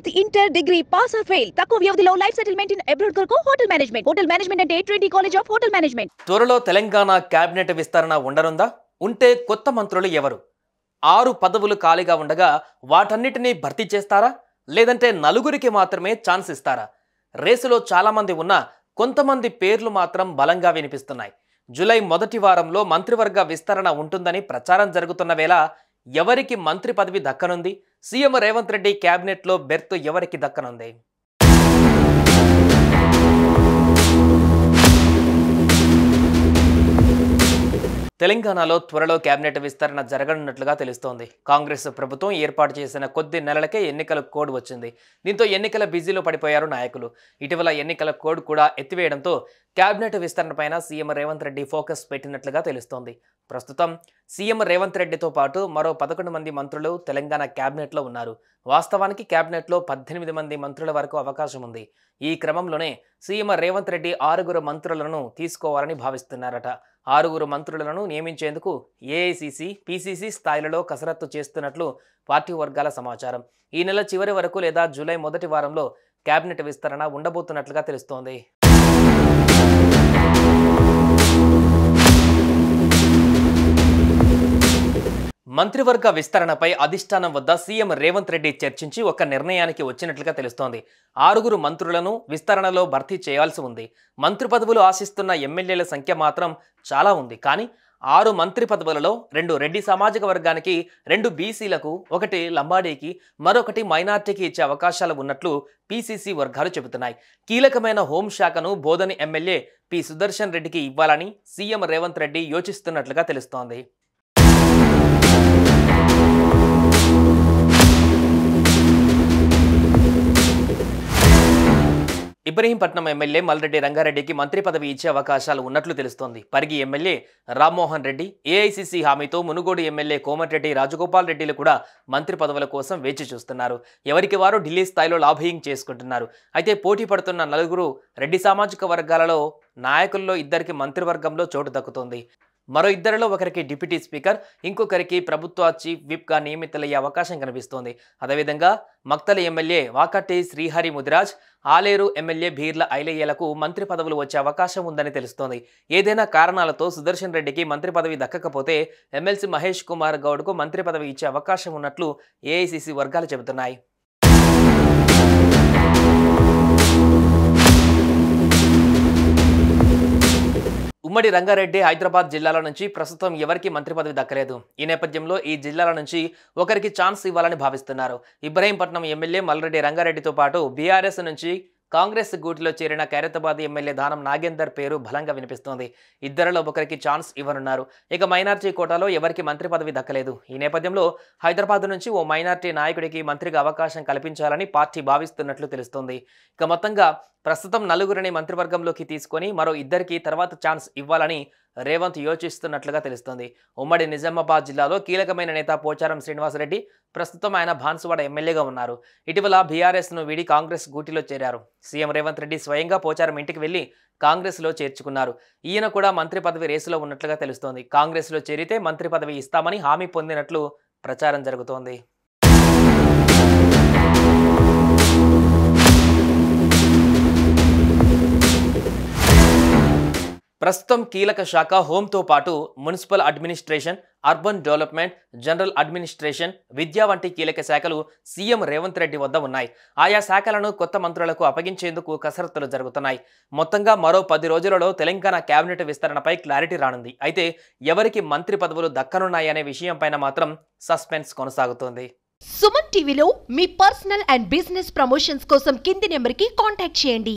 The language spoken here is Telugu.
10th inter degree pass or fail తక్కువ వ్యవధిలో లైఫ్ సెటిల్మెంట్ ఇన్ అబ్రాడ్ కొరకు హోటల్ మేనేజ్మెంట్ అంటే Trinity college of hotel management. త్వరలో తెలంగాణ కేబినెట్ విస్తరణ ఉండనుందా? ఉంటే కొత్త మంత్రులు ఎవరు? 6 పదవులు ఖాళీగా ఉండగా వాటన్నిటినీ భర్తీ చేస్తారా, లేదంటే నలుగురికి మాత్రమే ఛాన్స్ ఇస్తారా? రేసులో చాలా మంది ఉన్నా కొంతమంది పేర్లు మాత్రం బలంగా వినిపిస్తున్నాయి. జూలై మొదటి వారంలో మంత్రివర్గ విస్తరణ ఉంటుందని ప్రచారం జరుగుతున్న వేళ ఎవరికి మంత్రి పదవి దక్కనుంది? సీఎం రేవంత్ రెడ్డి కేబినెట్లో బెర్త్ ఎవరికి దక్కనుంది? తెలంగాణలో త్వరలో కేబినెట్ విస్తరణ జరగనున్నట్లుగా తెలుస్తోంది. కాంగ్రెస్ ప్రభుత్వం ఏర్పాటు చేసిన కొద్ది నెలలకే ఎన్నికల కోడ్ వచ్చింది. దీంతో ఎన్నికల బిజీలో పడిపోయారు నాయకులు. ఇటీవల ఎన్నికల కోడ్ కూడా ఎత్తివేయడంతో కేబినెట్ విస్తరణపైన సీఎం రేవంత్ రెడ్డి ఫోకస్ పెట్టినట్లుగా తెలుస్తోంది. ప్రస్తుతం సీఎం రేవంత్ రెడ్డితో పాటు మరో 11 మంది మంత్రులు తెలంగాణ కేబినెట్లో ఉన్నారు. వాస్తవానికి కేబినెట్లో 18 మంది మంత్రుల వరకు అవకాశం ఉంది. ఈ క్రమంలోనే సీఎం రేవంత్ రెడ్డి 6 మంత్రులను తీసుకోవాలని భావిస్తున్నారట. 6 మంత్రులను నియమించేందుకు ఏఐసీసీ, పీసీసీ స్థాయిలలో కసరత్తు చేస్తున్నట్లు పార్టీ వర్గాల సమాచారం. ఈ నెల చివరి వరకు లేదా జూలై మొదటి వారంలో కేబినెట్ విస్తరణ ఉండబోతున్నట్లుగా తెలుస్తోంది. మంత్రివర్గ విస్తరణపై అధిష్టానం వద్ద సీఎం రేవంత్ రెడ్డి చర్చించి ఒక నిర్ణయానికి వచ్చినట్లుగా తెలుస్తోంది. 6 మంత్రులను విస్తరణలో భర్తీ చేయాల్సి ఉంది. మంత్రి పదవులు ఆశిస్తున్న ఎమ్మెల్యేల సంఖ్య మాత్రం చాలా ఉంది. కానీ 6 మంత్రి పదవులలో 2 రెడ్డి సామాజిక వర్గానికి, 2 బీసీలకు, 1 లంబాడీకి, మరొకటి మైనార్టీకి ఇచ్చే అవకాశాలు ఉన్నట్లు పీసీసీ వర్గాలు చెబుతున్నాయి. కీలకమైన హోంశాఖను బోధని ఎమ్మెల్యే పి సుదర్శన్ రెడ్డికి ఇవ్వాలని సీఎం రేవంత్ రెడ్డి యోచిస్తున్నట్లుగా తెలుస్తోంది. ఇబ్రహీంపట్నం ఎమ్మెల్యే మల్రెడ్డి రంగారెడ్డికి మంత్రి పదవి ఇచ్చే అవకాశాలు ఉన్నట్లు తెలుస్తోంది. పరిగి ఎమ్మెల్యే రామ్మోహన్ రెడ్డి, ఏఐసీసీ హామీతో మునుగోడు ఎమ్మెల్యే కోమటిరెడ్డి రాజగోపాల్ రెడ్డిలు కూడా మంత్రి పదవుల కోసం వేచి చూస్తున్నారు. ఎవరికి వారు ఢిల్లీ స్థాయిలో లాబియింగ్ చేసుకుంటున్నారు. అయితే పోటీ పడుతున్న 4 రెడ్డి సామాజిక వర్గాలలో నాయకుల్లో 2కి మంత్రివర్గంలో చోటు దక్కుతోంది. మరో 2లో ఒకరికి డిప్యూటీ స్పీకర్, ఇంకొకరికి ప్రభుత్వ చీఫ్ విప్గా నియమితులయ్యే అవకాశం కనిపిస్తోంది. అదేవిధంగా మక్తలి ఎమ్మెల్యే వాకటి శ్రీహరి ముదిరాజ్, ఆలేరు ఎమ్మెల్యే భీర్ల ఐలయ్యలకు మంత్రి పదవులు వచ్చే అవకాశం ఉందని తెలుస్తోంది. ఏదైనా కారణాలతో సుదర్శన్ రెడ్డికి మంత్రి పదవి దక్కకపోతే ఎమ్మెల్సీ మహేష్ కుమార్ గౌడ్కు మంత్రి పదవి ఇచ్చే అవకాశం ఉన్నట్లు ఏఐసీసీ వర్గాలు చెబుతున్నాయి. ఉమ్మడి రంగారెడ్డి, హైదరాబాద్ జిల్లాల నుంచి ప్రస్తుతం ఎవరికి మంత్రి పదవి దక్కలేదు. ఈ నేపథ్యంలో ఈ జిల్లాల నుంచి ఒకరికి ఛాన్స్ ఇవ్వాలని భావిస్తున్నారు. ఇబ్రహీంపట్నం ఎమ్మెల్యే మల్రెడ్డి రంగారెడ్డితో పాటు బీఆర్ఎస్ నుంచి కాంగ్రెస్ గూటిలో చేరిన ఖైరతాబాద్ ఎమ్మెల్యే దానం నాగేందర్ పేరు బలంగా వినిపిస్తోంది. 2లో ఒకరికి ఛాన్స్ ఇవ్వనున్నారు. ఇక మైనార్టీ కోటాలో ఎవరికి మంత్రి పదవి దక్కలేదు. ఈ నేపథ్యంలో హైదరాబాద్ నుంచి ఓ మైనార్టీ నాయకుడికి మంత్రిగా అవకాశం కల్పించాలని పార్టీ భావిస్తున్నట్లు తెలుస్తోంది. ఇక మొత్తంగా ప్రస్తుతం 4 మంత్రివర్గంలోకి తీసుకొని మరో 2కి తర్వాత ఛాన్స్ ఇవ్వాలని రేవంత్ యోచిస్తున్నట్లుగా తెలుస్తోంది. ఉమ్మడి నిజామాబాద్ జిల్లాలో కీలకమైన నేత పోచారం శ్రీనివాసరెడ్డి ప్రస్తుతం ఆయన బాన్సువాడ ఎమ్మెల్యేగా ఉన్నారు. ఇటీవల బీఆర్ఎస్ను వీడి కాంగ్రెస్ గూటిలో చేరారు. సీఎం రేవంత్ రెడ్డి స్వయంగా పోచారం ఇంటికి వెళ్లి కాంగ్రెస్లో చేర్చుకున్నారు. ఈయన కూడా మంత్రి పదవి రేసులో ఉన్నట్లుగా తెలుస్తోంది. కాంగ్రెస్లో చేరితే మంత్రి పదవి ఇస్తామని హామీ పొందినట్లు ప్రచారం జరుగుతోంది. ప్రస్తుతం కీలక శాఖ హోంతో పాటు municipal administration, urban development, general administration, విద్యా వంటి కీలక శాఖలు సీఎం రేవంత్ రెడ్డి వద్ద ఉన్నాయి. ఆయా శాఖలను కొత్త మంత్రులకు అప్పగించేందుకు కసరత్తులు జరుగుతున్నాయి. మొత్తంగా మరో 10 రోజులలో తెలంగాణ కేబినెట్ విస్తరణపై క్లారిటీ రానుంది. అయితే ఎవరికి మంత్రి పదవులు దక్కనున్నాయనే విషయంపైన మాత్రం సస్పెన్స్ కొనసాగుతోంది. సుమన్ టీవీలో మీ పర్సనల్ అండ్ బిజినెస్ ప్రమోషన్స్ కోసం కింది నెంబర్కి కాంటాక్ట్ చేయండి.